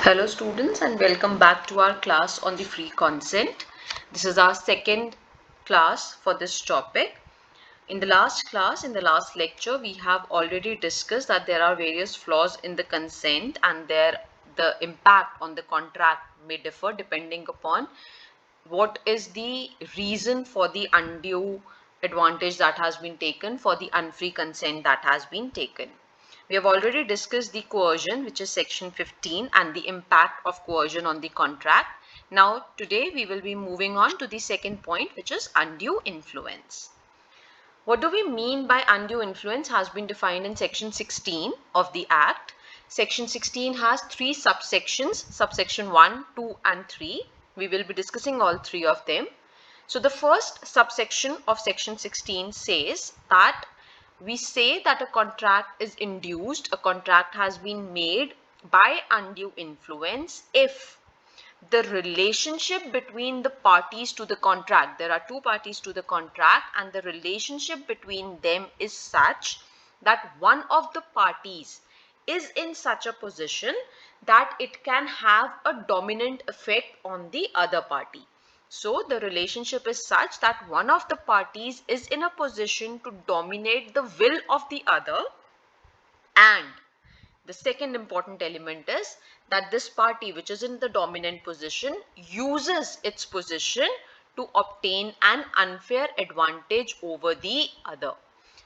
Hello students, and welcome back to our class on the free consent. This is our second class for this topic. In the last class, in the last lecture, we have already discussed that there are various flaws in the consent and the impact on the contract may differ depending upon what is the reason for the undue advantage that has been taken, for the unfree consent that has been taken. We have already discussed the coercion, which is section 15, and the impact of coercion on the contract. Now, today we will be moving on to the second point, which is undue influence. What do we mean by undue influence has been defined in section 16 of the Act. Section 16 has three subsections, subsection 1, 2 and 3. We will be discussing all three of them. So the first subsection of section 16 says that we say that a contract is induced, a contract has been made by undue influence if the relationship between the parties to the contract, there are two parties to the contract, and the relationship between them is such that one of the parties is in such a position that it can have a dominant effect on the other party. So the relationship is such that one of the parties is in a position to dominate the will of the other, and the second important element is that this party which is in the dominant position uses its position to obtain an unfair advantage over the other.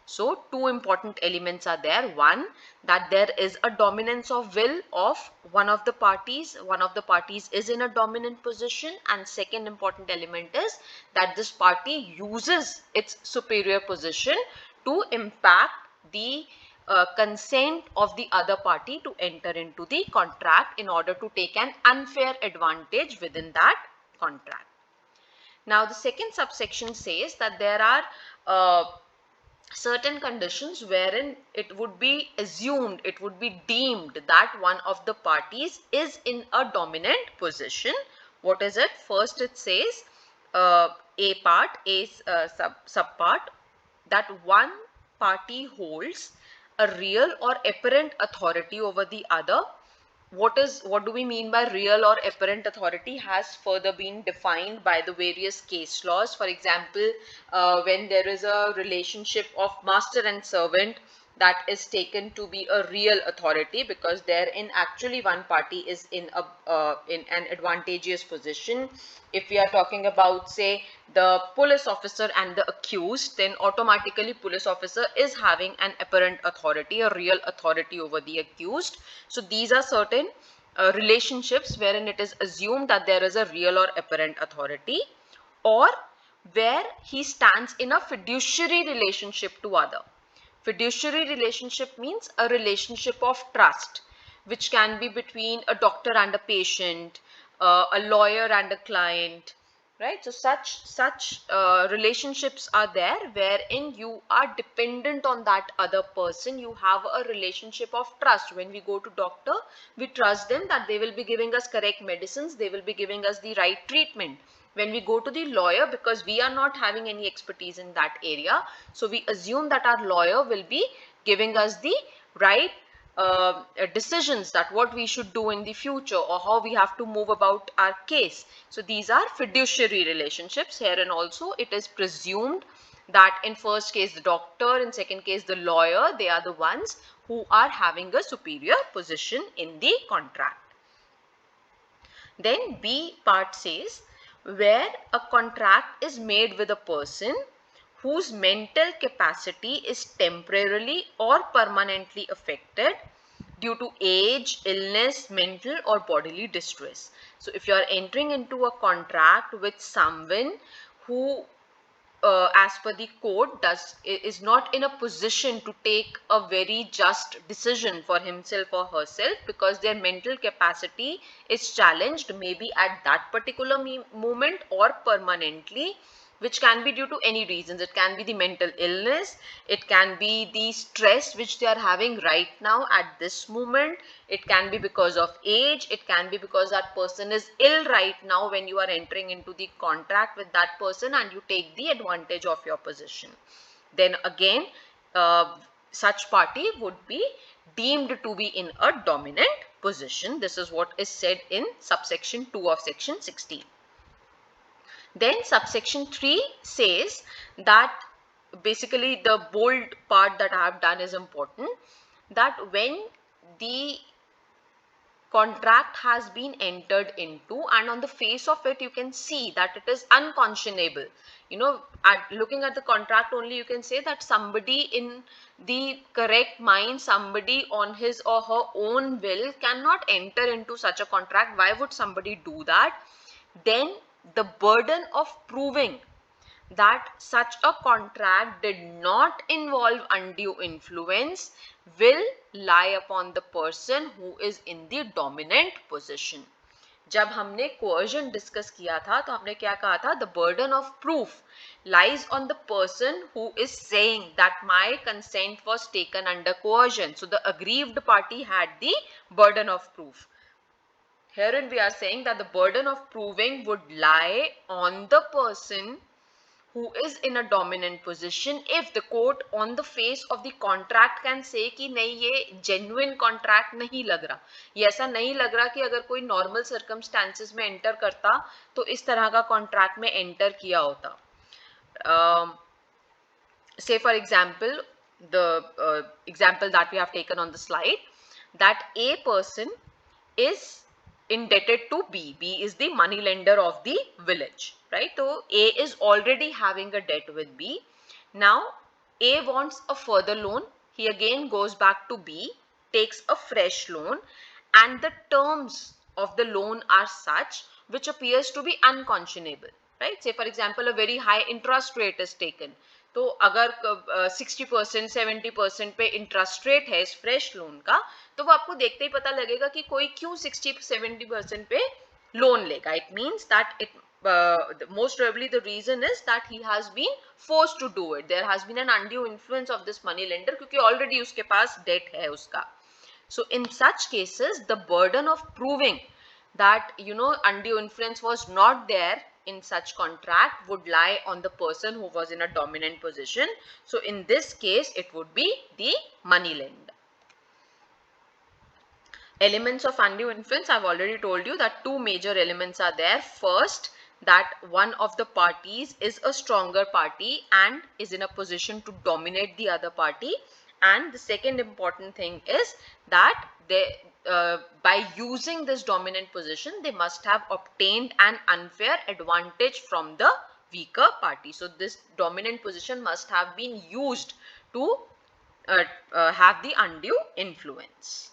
So two important elements are there. One, that there is a dominance of will of one of the parties. One of the parties is in a dominant position, and second important element is that this party uses its superior position to impact the consent of the other party to enter into the contract in order to take an unfair advantage within that contract. Now, the second subsection says that there are certain conditions wherein it would be assumed, it would be deemed that one of the parties is in a dominant position. What is it? First, it says A part, subpart, that one party holds a real or apparent authority over the other. What do we mean by real or apparent authority has further been defined by the various case laws. For example, when there is a relationship of master and servant, that is taken to be a real authority because therein actually one party is in an advantageous position. If we are talking about, say, the police officer and the accused, then automatically police officer is having an apparent authority, a real authority over the accused. So these are certain relationships wherein it is assumed that there is a real or apparent authority, or where he stands in a fiduciary relationship to other. Fiduciary relationship means a relationship of trust, which can be between a doctor and a patient, a lawyer and a client, right? So such relationships are there wherein you are dependent on that other person. You have a relationship of trust. When we go to doctor, we trust them that they will be giving us correct medicines, they will be giving us the right treatment. When we go to the lawyer, because we are not having any expertise in that area, so we assume that our lawyer will be giving us the right decisions, that what we should do in the future or how we have to move about our case. So these are fiduciary relationships here, and also it is presumed that in first case the doctor, in second case the lawyer, they are the ones who are having a superior position in the contract. Then B part says, where a contract is made with a person whose mental capacity is temporarily or permanently affected due to age, illness, mental or bodily distress. So if you are entering into a contract with someone who as per the code is not in a position to take a very just decision for himself or herself, because their mental capacity is challenged, maybe at that particular moment or permanently, which can be due to any reasons. It can be the mental illness, it can be the stress which they are having right now at this moment, it can be because of age, it can be because that person is ill right now when you are entering into the contract with that person and you take the advantage of your position. Then again, such party would be deemed to be in a dominant position. This is what is said in subsection 2 of section 16. Then subsection 3 says that, basically the bold part that I have done is important, that when the contract has been entered into and on the face of it you can see that it is unconscionable, looking at the contract only you can say that somebody in the correct mind, somebody on his or her own will cannot enter into such a contract. Why would somebody do that? Then the burden of proving that such a contract did not involve undue influence will lie upon the person who is in the dominant position. जब हमने coercion discuss किया था तो हमने क्या कहा था? The burden of proof lies on the person who is saying that my consent was taken under coercion. So the aggrieved party had the burden of proof. Herein we are saying that the burden of proving would lie on the person who is in a dominant position if the court on the face of the contract can say कि नहीं ये genuine contract नहीं लग रहा, ये ऐसा नहीं लग रहा कि अगर कोई normal circumstances में enter करता तो इस तरह का contract में enter किया होता. Say for example, the example that we have taken on the slide, that A person is indebted to B. B is the money lender of the village, right? So A is already having a debt with B. Now A wants a further loan. He again goes back to B, takes a fresh loan, and the terms of the loan are such which appears to be unconscionable, right? Say for example, a very high interest rate is taken. तो अगर 60% 70% पे interest rate है इस fresh loan का, तो वो आपको देखते ही पता लगेगा कि कोई क्यों 60-70% पे लोन लेगा. It means that it most probably the reason is that he has been forced to do it. There has been an undue influence of this money lender क्योंकि already उसके पास debt है उसका. So in such cases, the burden of proving that undue influence was not there in such contract would lie on the person who was in a dominant position. So in this case it would be the money lender. Elements of undue influence, I've already told you that two major elements are there. First, that one of the parties is a stronger party and is in a position to dominate the other party. And the second important thing is that they by using this dominant position they must have obtained an unfair advantage from the weaker party. So this dominant position must have been used to have the undue influence.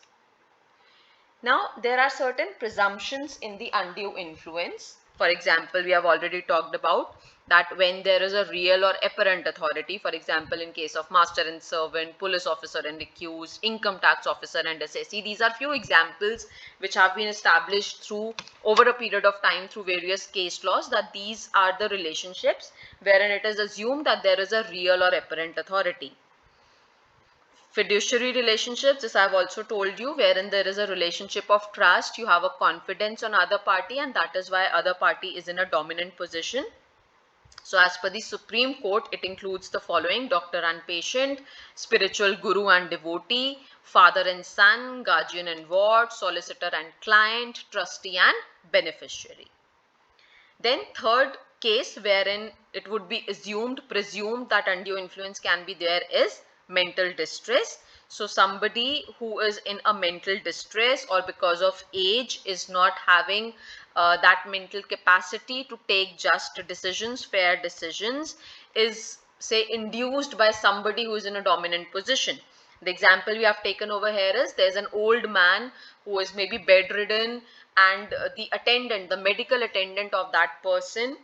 Now there are certain presumptions in the undue influence. For example, we have already talked about that when there is a real or apparent authority, for example in case of master and servant, police officer and accused, income tax officer and assessee, these are few examples which have been established through over a period of time through various case laws, that these are the relationships wherein it is assumed that there is a real or apparent authority. Fiduciary relationships, this I have also told you, wherein there is a relationship of trust, you have a confidence on other party and that is why other party is in a dominant position. So as per the Supreme Court, it includes the following: doctor and patient, spiritual guru and devotee, father and son, guardian and ward, solicitor and client, trustee and beneficiary. Then third case wherein it would be presumed that undue influence can be there is mental distress. So somebody who is in a mental distress or because of age is not having that mental capacity to take just decisions, fair decisions, is say induced by somebody who is in a dominant position. The example we have taken over here is there's an old man who is maybe bedridden and the attendant, the medical attendant of that person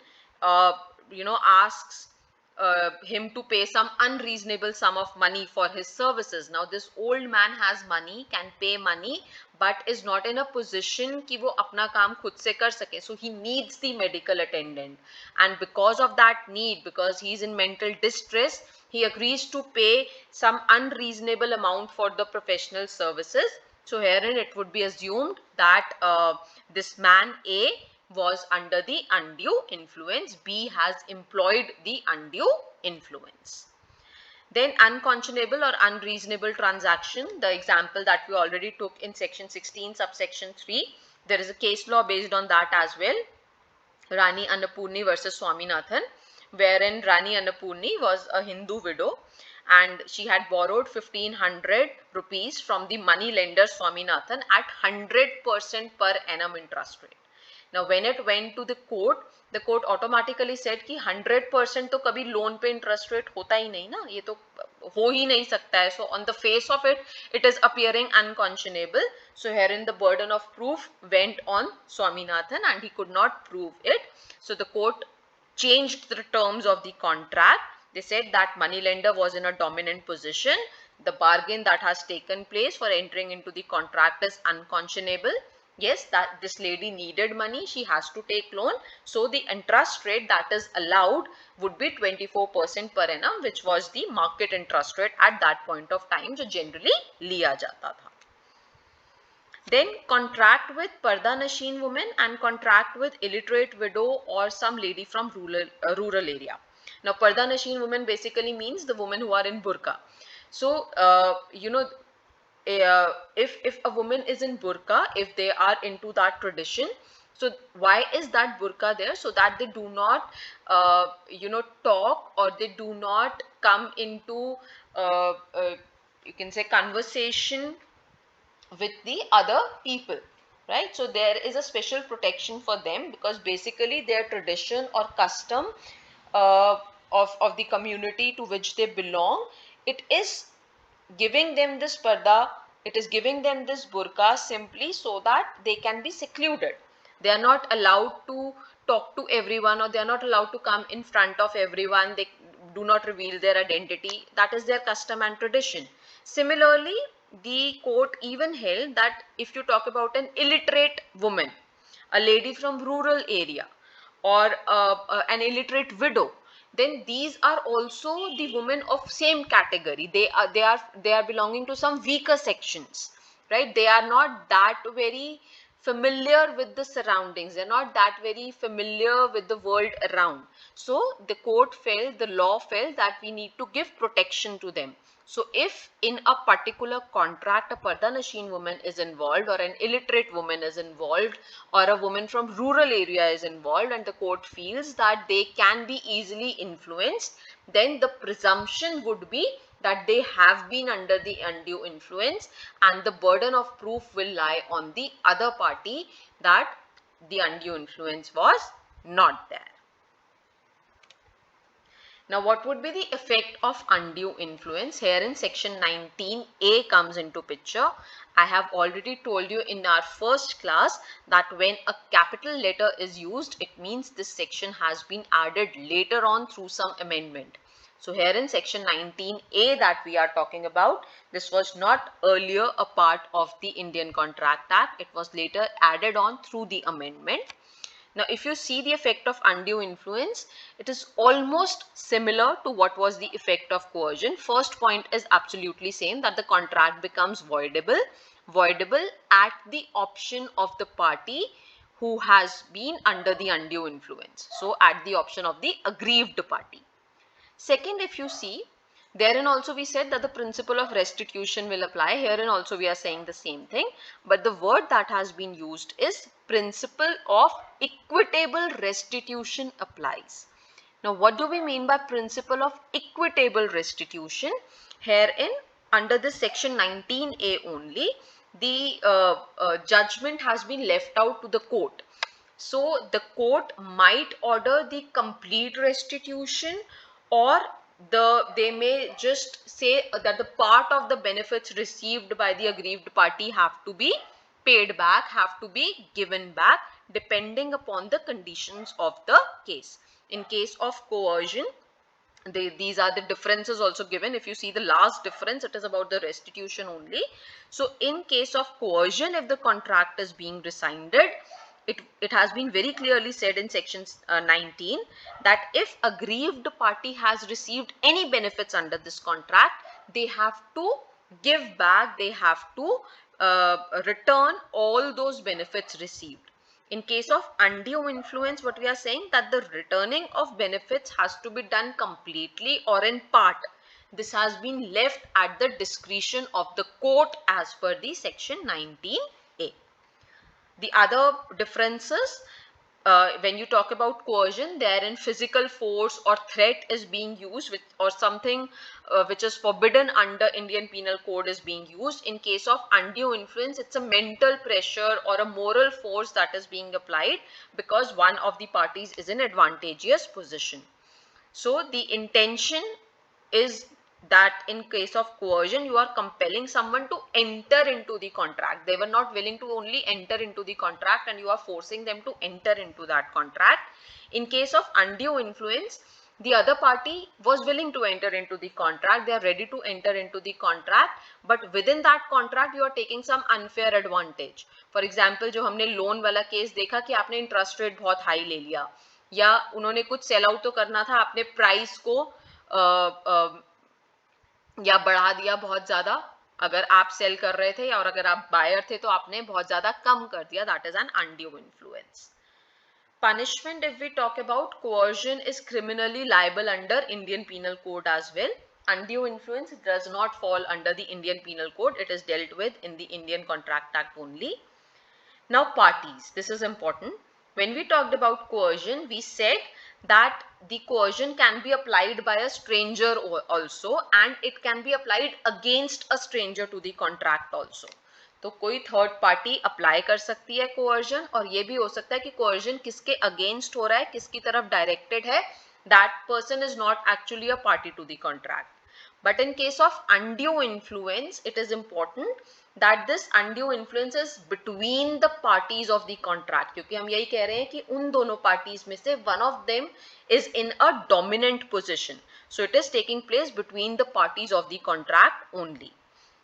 asks him to pay some unreasonable sum of money for his services. Now this old man has money, can pay money, but is not in a position कि वो अपना काम खुद से कर सके. So he needs the medical attendant, and because of that need, because he is in mental distress, he agrees to pay some unreasonable amount for the professional services. So herein it would be assumed that this man A was under the undue influence, B has employed the undue influence. Then unconscionable or unreasonable transaction, the example that we already took in section 16 subsection 3. There is a case law based on that as well. Rani Annapurni versus Swaminathan, wherein Rani Annapurni was a Hindu widow and she had borrowed 1500 rupees from the money lender Swaminathan at 100% per annum interest rate. Now when it went to the court automatically said कि 100% तो कभी loan पे interest rate होता ही नहीं ना, ये तो हो ही नहीं सकता है. So on the face of it, it is appearing unconscionable. So herein the burden of proof went on Swaminathan and he could not prove it. So the court changed the terms of the contract. They said that moneylender was in a dominant position. The bargain that has taken place for entering into the contract is unconscionable. Yes, that this lady needed money, she has to take loan. So the interest rate that is allowed would be 24% per annum, which was the market interest rate at that point of time, जो generally लिया जाता था. Then contract with Parda Nashin woman and contract with illiterate widow or some lady from rural area. Now Parda Nashin woman basically means the women who are in burqa. So if a woman is in burqa, if they are into that tradition, so why is that burqa there? So that they do not talk or they do not come into you can say conversation with the other people, right? So there is a special protection for them because basically their tradition or custom of the community to which they belong, it is giving them this parda, it is giving them this burqa simply so that they can be secluded. They are not allowed to talk to everyone or they are not allowed to come in front of everyone. They do not reveal their identity. That is their custom and tradition. Similarly, the court even held that if you talk about an illiterate woman, a lady from rural area, or an illiterate widow, then these are also the women of same category. They are belonging to some weaker sections, right? They are not that very familiar with the surroundings. They're not that very familiar with the world around. So the court felt, the law felt that we need to give protection to them. So if in a particular contract a Parda Nashin woman is involved or an illiterate woman is involved or a woman from rural area is involved and the court feels that they can be easily influenced, then the presumption would be that they have been under the undue influence and the burden of proof will lie on the other party that the undue influence was not there. Now, what would be the effect of undue influence? Here in section 19A comes into picture. I have already told you in our first class that when a capital letter is used, it means this section has been added later on through some amendment. So here in section 19A that we are talking about, this was not earlier a part of the Indian Contract Act. It was later added on through the amendment. Now, if you see the effect of undue influence, it is almost similar to what was the effect of coercion. First point is absolutely same, that the contract becomes voidable at the option of the party who has been under the undue influence. So, at the option of the aggrieved party. Second, if you see, therein also we said that the principle of restitution will apply. Herein also we are saying the same thing, but the word that has been used is principle of equitable restitution applies. Now, what do we mean by principle of equitable restitution? Herein, under this section 19A only, the judgment has been left out to the court. So, the court might order the complete restitution, or they may just say that the part of the benefits received by the aggrieved party have to be paid back, have to be given back, depending upon the conditions of the case. In case of coercion, these are the differences also given. If you see the last difference, it is about the restitution only. So in case of coercion, if the contract is being rescinded, it has been very clearly said in section 19 that if aggrieved party has received any benefits under this contract, they have to give back, they have to return all those benefits received. In case of undue influence, what we are saying, that the returning of benefits has to be done completely or in part. This has been left at the discretion of the court as per the section 19A. The other differences, when you talk about coercion, therein physical force or threat is being used with, or something which is forbidden under Indian Penal Code is being used. In case of undue influence, it's a mental pressure or a moral force that is being applied because one of the parties is in advantageous position. So the intention is that in case of coercion, you are compelling someone to enter into the contract. They were not willing to only enter into the contract and you are forcing them to enter into that contract. In case of undue influence, the other party was willing to enter into the contract. They are ready to enter into the contract, but within that contract, you are taking some unfair advantage. For example, जो हमने loan वाला case देखा कि आपने interest rate बहुत high ले लिया या उन्होंने कुछ सेल आउट तो करना था, आपने प्राइस को या बढ़ा दिया बहुत ज्यादा, अगर आप सेल कर रहे थे और अगर आप बायर थे तो आपने बहुत ज्यादा कम कर दिया. That is an undue influence. Punishment, if we talk about, coercion is criminally liable under Indian Penal Code as well. Undue influence does not fall under the Indian Penal Code. It is dealt with in the Indian Contract Act only. Now parties, this is important. When we talked about coercion, we said that the coercion can be applied by a stranger also, and it can be applied against a stranger to the contract also. तो कोई third party apply कर सकती है coercion, और ये भी हो सकता है कि कोअर्जन किसके अगेंस्ट हो रहा है, किसकी तरफ डायरेक्टेड है, that person is not actually a party to the contract. But in case of undue influence, it is important that this undue influence is between the parties of the contract, क्योंकि हम यही कह रहे हैं कि उन दोनों parties में से one of them is in a dominant position. So it is taking place between the parties of the contract only.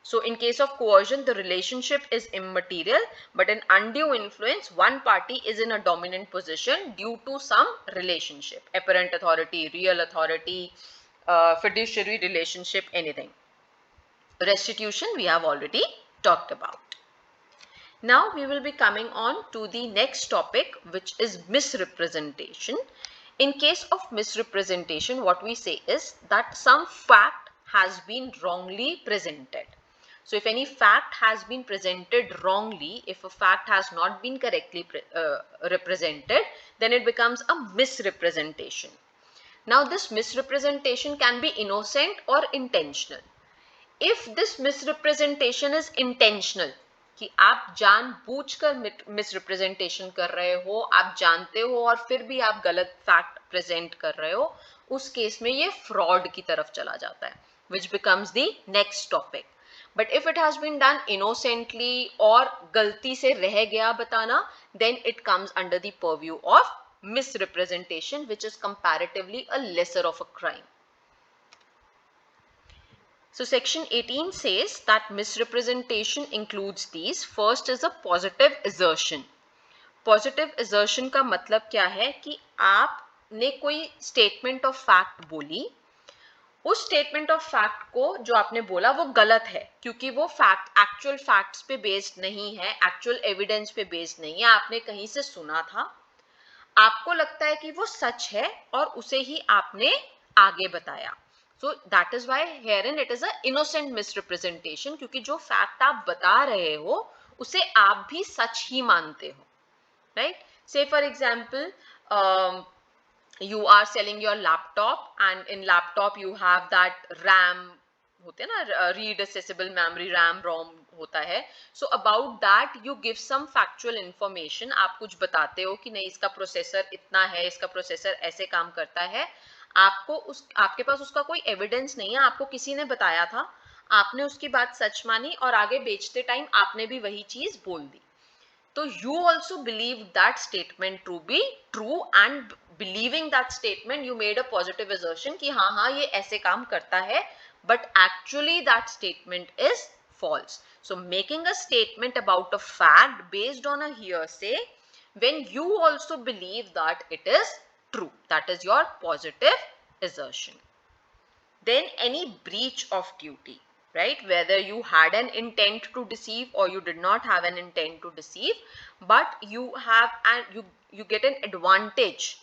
So in case of coercion, the relationship is immaterial, but in undue influence, one party is in a dominant position due to some relationship, apparent authority, real authority, fiduciary relationship, anything. Restitution we have already talked about. Now we will be coming on to the next topic, which is misrepresentation. In case of misrepresentation, what we say is that some fact has been wrongly presented. So if any fact has been presented wrongly, if a fact has not been correctly represented, then it becomes a misrepresentation. Now this misrepresentation can be innocent or intentional. If this misrepresentation is intentional, कि आप जानबूझकर misrepresentation कर रहे हो, आप जानते हो और फिर भी आप गलत फैक्ट प्रेजेंट कर रहे हो, उस केस में ये फ्रॉड की तरफ चला जाता है, which becomes the next topic. But if it has been done innocently और गलती से रह गया बताना, then it comes under the purview of misrepresentation, which is comparatively a lesser of a crime. So section 18 says that misrepresentation includes these. First is a positive assertion. Positive assertion का मतलब क्या है कि आपने कोई statement of fact बोली, उस statement of fact को जो आपने बोला वो गलत है, क्योंकि वो फैक्ट एक्चुअल फैक्ट्स पे बेस्ड नहीं है, एक्चुअल एविडेंस पे बेस्ड नहीं है, आपने कहीं से सुना था, आपको लगता है कि वो सच है और उसे ही आपने आगे बताया. So that is why herein it is a innocent misrepresentation, क्योंकि जो फैक्ट आप बता रहे हो उसे आप भी सच ही मानते हो, राइट. से for example, you are selling your laptop and in laptop you have that RAM होते हैं ना, read accessible memory, RAM ROM होता है. So about that you give some factual information. आप कुछ बताते हो कि नहीं इसका प्रोसेसर इतना है, इसका प्रोसेसर ऐसे काम करता है. आपके पास उसका कोई एविडेंस नहीं है, आपको किसी ने बताया था, आपने उसकी बात सच मानी और आगे बेचते टाइम आपने भी वही चीज बोल दी. तो you also believe that statement to be true, and believing that statement you made a positive assertion कि हाँ हाँ ये ऐसे काम करता है, but actually that statement is false. So making a statement about a fact based on a hearsay when you also believe that it is true, that is your positive assertion. Then any breach of duty, right, whether you had an intent to deceive or you did not have an intent to deceive, but you have, and you get an advantage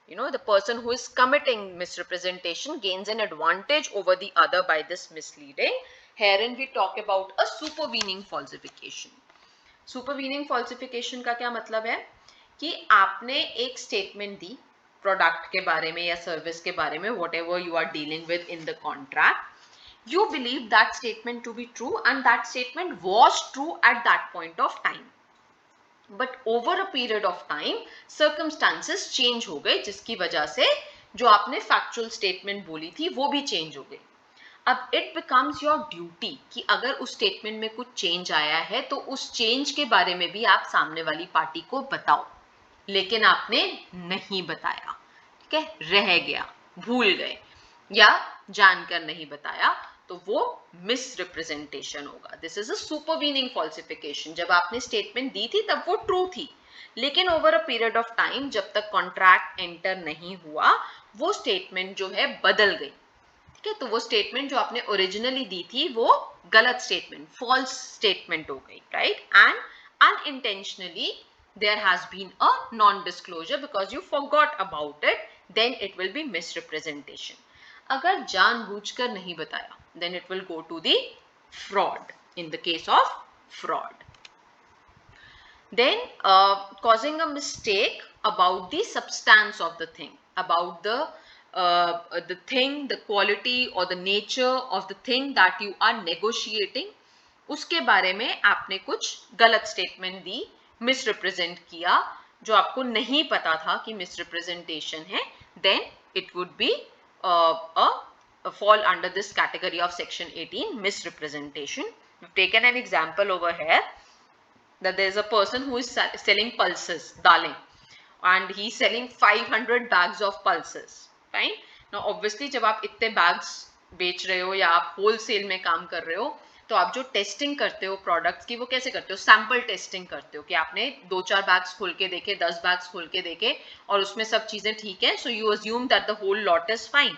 the person who is committing misrepresentation gains an advantage over the other by this misleading. Herein we talk about a supervening falsification. Supervening falsification का क्या मतलब है कि आपने एक statement the product के बारे में या सर्विस के बारे में, whatever you are dealing with in the contract, you believe that statement to be true and that statement was true at that point of time, but over a period of time circumstances change हो गए, जिसकी वजह से जो आपने factual statement बोली थी वो भी चेंज हो गई. अब इट बिकम्स योर ड्यूटी कि अगर उस स्टेटमेंट में कुछ चेंज आया है तो उस चेंज के बारे में भी आप सामने वाली पार्टी को बताओ, लेकिन आपने नहीं बताया, ठीक है, रह गया, भूल गए या जानकर नहीं बताया, तो वो मिसरिप्रेजेंटेशन होगा. This is a supervening falsification. जब आपने स्टेटमेंट दी थी तब वो ट्रू थी, लेकिन over a period of time जब तक कॉन्ट्रैक्ट एंटर नहीं हुआ वो स्टेटमेंट जो है बदल गई, ठीक है. तो वो स्टेटमेंट जो आपने ओरिजिनली दी थी वो गलत स्टेटमेंट, फॉल्स स्टेटमेंट हो गई, right. And unintentionally there has been a non-disclosure because you forgot about it, then it will be misrepresentation. अगर जानबूझकर नहीं बताया then it will go to the fraud in the case of fraud. Then causing a mistake about the substance of the thing, about the thing, the quality or the nature of the thing that you are negotiating, उसके बारे में आपने कुछ गलत statement दी, misrepresent किया, जो आपको नहीं पता था कि मिसरिप्रेजेंटेशन है, then it would be fall under this category of section 18, misrepresentation. We've taken an example over here that there is a person who is selling pulses, daलें, and he is selling 500 bags of pulses, fine. Now obviously जब आप इतने bags बेच रहे हो या आप wholesale में काम कर रहे हो, तो आप जो टेस्टिंग करते हो प्रोडक्ट्स की वो कैसे करते हो, सैंपल टेस्टिंग करते हो कि आपने 2-4 बैग्स खोल के देखे, 10 बैग्स खोल के देखे और उसमें सब चीजें ठीक है, so you assume that the whole lot is fine.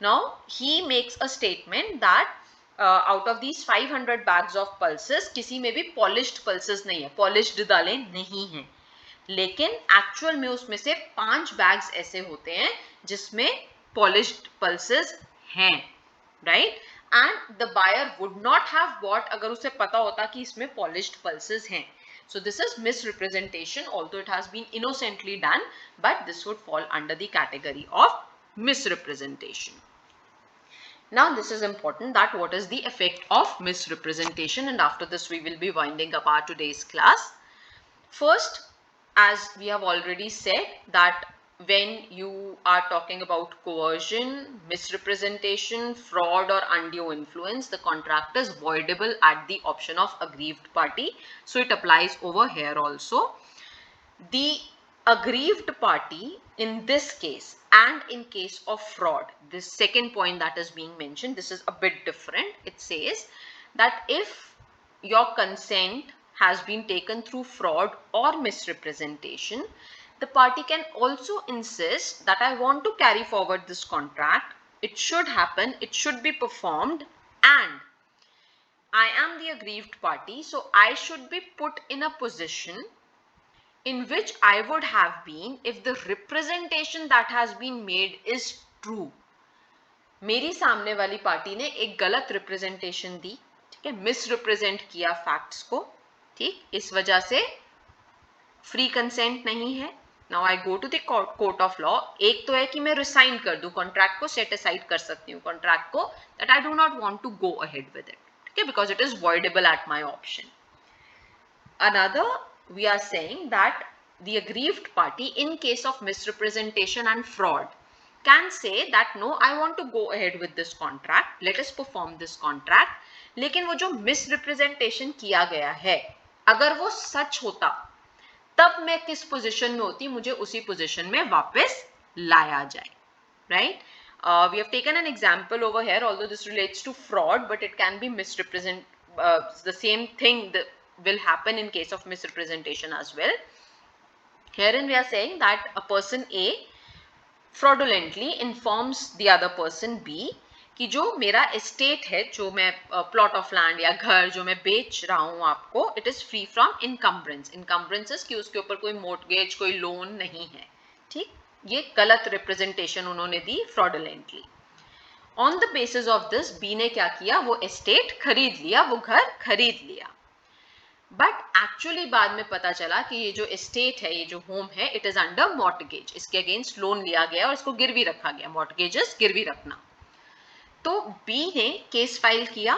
Now he makes a statement that out of these 500 bags of pulses किसी में भी पॉलिश्ड पल्सेस नहीं है, पॉलिश्ड दालें नहीं है, लेकिन एक्चुअल में उसमें से 5 बैग्स ऐसे होते हैं जिसमें पॉलिश्ड पल्सेस हैं, right. And the buyer would not have bought अगर उसे पता होता कि इसमें polished pulses हैं. So this is misrepresentation, although it has been innocently done, but this would fall under the category of misrepresentation. Now this is important, that what is the effect of misrepresentation, and after this we will be winding up our today's class. First, as we have already said, that when you are talking about coercion, misrepresentation, fraud or undue influence, the contract is voidable at the option of aggrieved party. So it applies over here also. The aggrieved party in this case and in case of fraud, this second point that is being mentioned, this is a bit different. It says that if your consent has been taken through fraud or misrepresentation, the party can also insist that I want to carry forward this contract, it should happen, it should be performed, and I am the aggrieved party, so I should be put in a position in which I would have been if the representation that has been made is true. मेरी सामने वाली party ने एक गलत representation दी, ठीक है, misrepresent किया facts को, ठीक, इस वजह से फ्री कंसेंट नहीं है. Now I go to the court of law. एक तो है कि मैं रिसाइन कर दूं कॉन्ट्रैक्ट को, सेट असाइड कर सकती हूँ कॉन्ट्रैक्ट को, that I do not want to go ahead with it, ठीक है, because it is voidable at my option. Another, we are saying that the aggrieved party in case of misrepresentation and fraud can say that no, I want to go ahead with this contract, let us perform this contract, लेकिन वो जो misrepresentation किया गया है अगर वो सच होता तब मैं किस पोजीशन में होती, मुझे उसी पोजीशन में वापस लाया जाए, right. We have taken an example over here, although this relates to fraud, but it can be misrepresent, the same thing that will happen in case of misrepresentation as well. Herein we are saying that a person A fraudulently informs the other person B कि जो मेरा estate है, जो मैं plot of land या घर जो मैं बेच रहा हूँ आपको, इट इज फ्री फ्रॉम इनकम्ब्रेंस. इनकम्ब्रेंसेस कि उसके ऊपर कोई मोर्टगेज, कोई लोन नहीं है, ठीक. ये गलत रिप्रेजेंटेशन उन्होंने दी fraudulently. On the basis of this B ने क्या किया, वो एस्टेट खरीद लिया, वो घर खरीद लिया। बट एक्चुअली बाद में पता चला कि ये जो एस्टेट है, ये जो होम है, इट इज अंडर मॉर्टगेज, इसके अगेंस्ट लोन लिया गया और इसको गिरवी रखा गया। मॉर्टगेजेस गिरवी रखना। तो बी ने केस फाइल किया।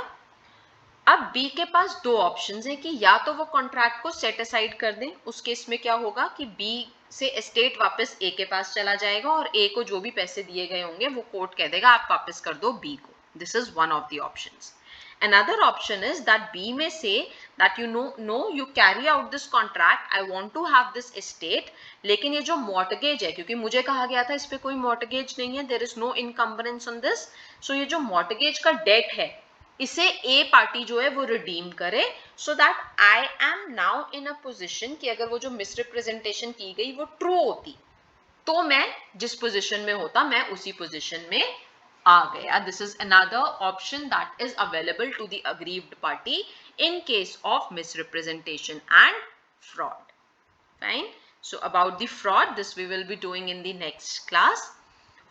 अब बी के पास दो ऑप्शंस हैं कि या तो वो कॉन्ट्रैक्ट को सेट असाइड कर दें, उस केस में क्या होगा कि बी से एस्टेट वापस ए के पास चला जाएगा और ए को जो भी पैसे दिए गए होंगे वो कोर्ट कह देगा आप वापस कर दो बी को। This is one of the options. Another option is that B may say that you carry out this contract, I want to have this estate, लेकिन ये जो mortgage है, क्योंकि मुझे कहा गया था इस पे कोई mortgage नहीं है, there is no encumbrance on this, so ये जो mortgage का debt है इसे A पार्टी जो है वो रिडीम करे, so that I am now in a position कि अगर वो जो मिसरिप्रेजेंटेशन की गई वो ट्रू होती तो मैं जिस पोजीशन में होता मैं उसी पोजीशन में आ गया. This is another option that is available to the aggrieved party in case of misrepresentation and fraud. Fine. So about the fraud, this we will be doing in the next class.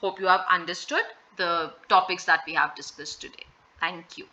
Hope you have understood the topics that we have discussed today. Thank you.